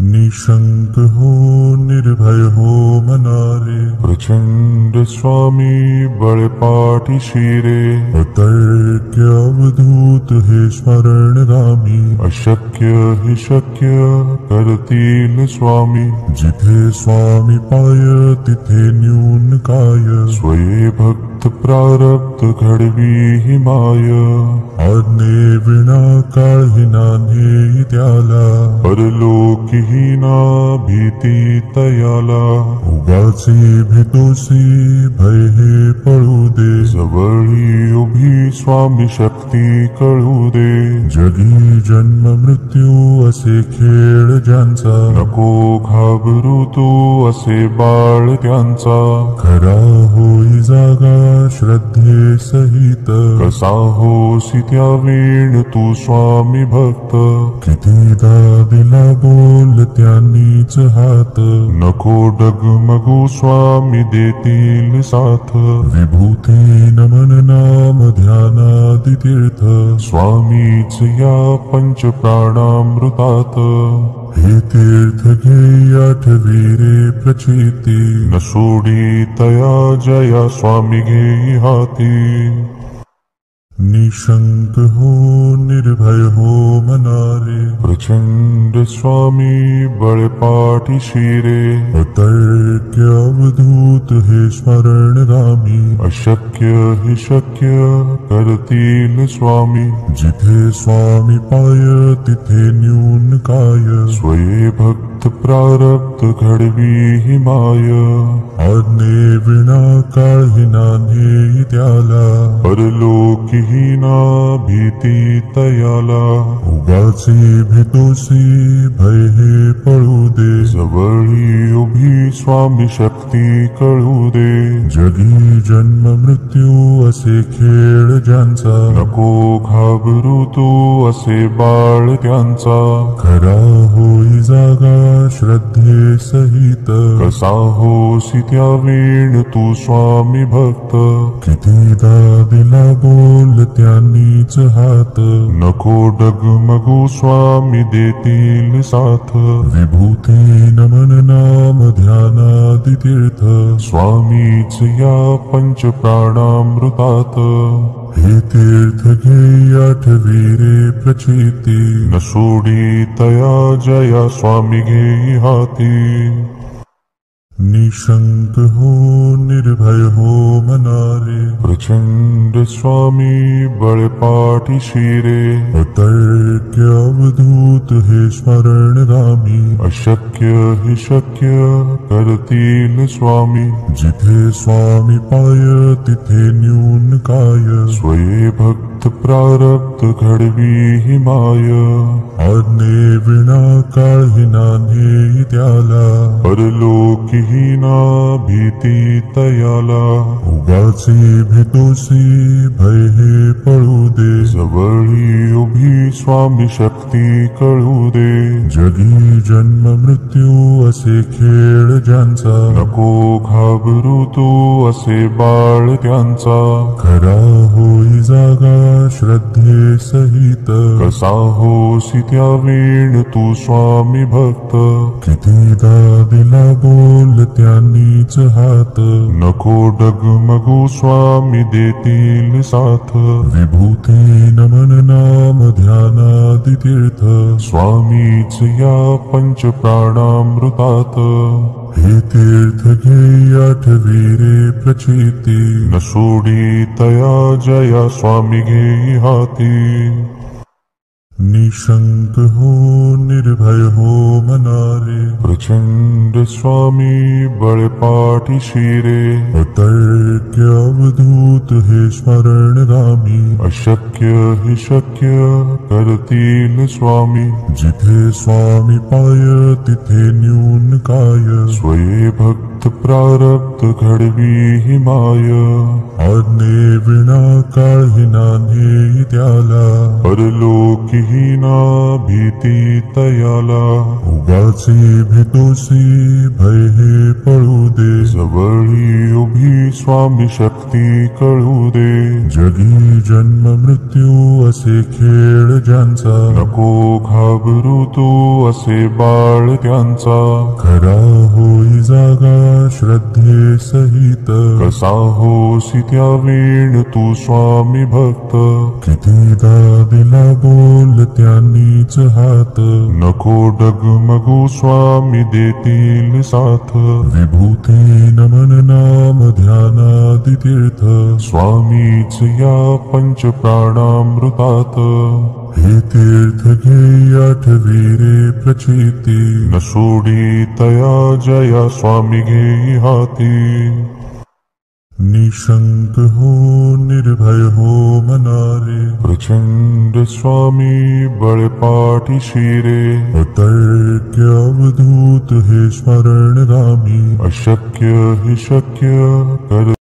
निशंक हो निर्भय हो मनारे, प्रचंड स्वामी बळपाठी शिरे, अतर्क्य अवधूत हे स्मरणगामी, अशक्य हि शक्य करतील स्वामी, जिथे स्वामी पाय तिथे न्यून काय, स्वये भक्त प्रारब्ध घडवी हि माय, आज्ञे विना काळही नान्हे त्याला, परलोकीहीना भीती तयाला, उगाचे भेतोसी भय हे पळू दे, जवळी उभी स्वामी शक्ती कळू दे, जगी जन्म मृत्यू असे खेळ ज्यांचा, नको घाबरू तू असे बाळ त्यांचा, खरा होई जागा श्रद्धे सहित, कसा होसी त्या वेळ तू स्वामी भक्त, कितीदा दिला बोल त्यांनीच हात, नको डगमगू स्वामी देतील साथ, विभूती नमन नाम ध्यानादि तीर्थ, स्वामीच या पंच प्राणामृतात, हे तीर्थ घे आठवी रे प्रचिती, न सोडी तया जया स्वामी घेई हाती, निशंक हो निर्भय हो मनारे, प्रचंड स्वामी बळपाठी शिरे, अतर्क्य अवधूत हे स्मरणगामी, अशक्य हि शक्य करतील स्वामी, जिथे स्वामी पाय तिथे न्यून काय, स्वये भक्त प्रारब्ध घडवी हि माय, आज्ञे विना काळही नान्हे त्याला, परलोकीहीना भीती तयाला, उगाचे भेतोसी भय हे पळू दे, जवळी उभी स्वामी शक्ती कळू दे, जगी जन्म मृत्यू असे खेळ ज्यांचा, नको घाबरू तू असे बाळ त्यांचा, खरा होई जागा श्रद्धे सहित, कसा होसी त्या वेळ तू स्वामी भक्त, कितीदा दिला बोल त्यांनीच हात, नको डगमगू स्वामी देतील साथ, विभूती नमन नाम ध्यानादि तीर्थ, स्वामीच या पंच प्राणामृतात, हे तीर्थ घे आठवी रे प्रचिती, न सोडी तया जया स्वामी घेई हाती, निशंक हो निर्भय हो मनारे, प्रचंड स्वामी बळपाठी शिरे, अतर्क्य अवधूत हे स्मरणगामी, अशक्य हि शक्य करतील स्वामी, जिथे स्वामी पाय तिथे न्यून काय, स्वये भक्त प्रारब्ध घडवी हि माय, आज्ञे विना काळही नान्हे त्याला, परलोकीहीना भीती तयाला, उगाचे भेतोसी भय हे पळू दे, जवळी उभी स्वामी शक्ती कळू दे, जगी जन्म मृत्यू असे खेळ ज्यांचा, नको घाबरू तू असे बाळ त्यांचा, खरा होई जागा श्रद्धे सहित, कसा होसी त्या वेळ तू स्वामी भक्त, कितीदा दिला बोल त्यांनीच हात, नको डगमगू स्वामी देतील साथ, विभूती नमन नाम ध्यानादि तीर्थ, स्वामीच या पंच प्राणामृतात, हे तीर्थ घे आठवी रे प्रचिती, न सोडी तया जया स्वामी घेई हाती, निशंक हो निर्भय हो मनारे, प्रचंड स्वामी बळपाठी शिरे, अतर्क्य अवधूत हे स्मरणगामी, अशक्य हि शक्य करतील स्वामी, जिथे स्वामी पाय तिथे न्यून काय, स्वये भक्त प्रारब्ध घडवी हि माय, आज्ञे विना काळही नान्हे त्याला, परलोकीहीना भीती तयाला, उगाचे भेतोसी भय हे पळू दे, जवळी उभी स्वामी शक्ती भक्ती कळू दे. जगी जन्म मृत्यू असे खेळ ज्यांचा, नको घाबरू तू असे बाळ त्यांचा. खरा होई जागा श्रद्धे सहित, कसा होसी त्या वेळ तू स्वामी भक्त. कितीदा दिला बोल त्यांनीच हात, नको डगमगू स्वामी देतील साथ. विभूती नमन नाम ध्यानादि तीर्थ, स्वामीच या पंच प्राणामृतात. हे तीर्थ घे आठवी रे प्रचिती, न सोडी तया जया स्वामी घेई हाती. निशंक हो निर्भय हो मनारे, प्रचंड स्वामी बळपाठी शिरे. अतर्क्य अवधूत हे स्मरणगामी, अशक्य हे शक्य कर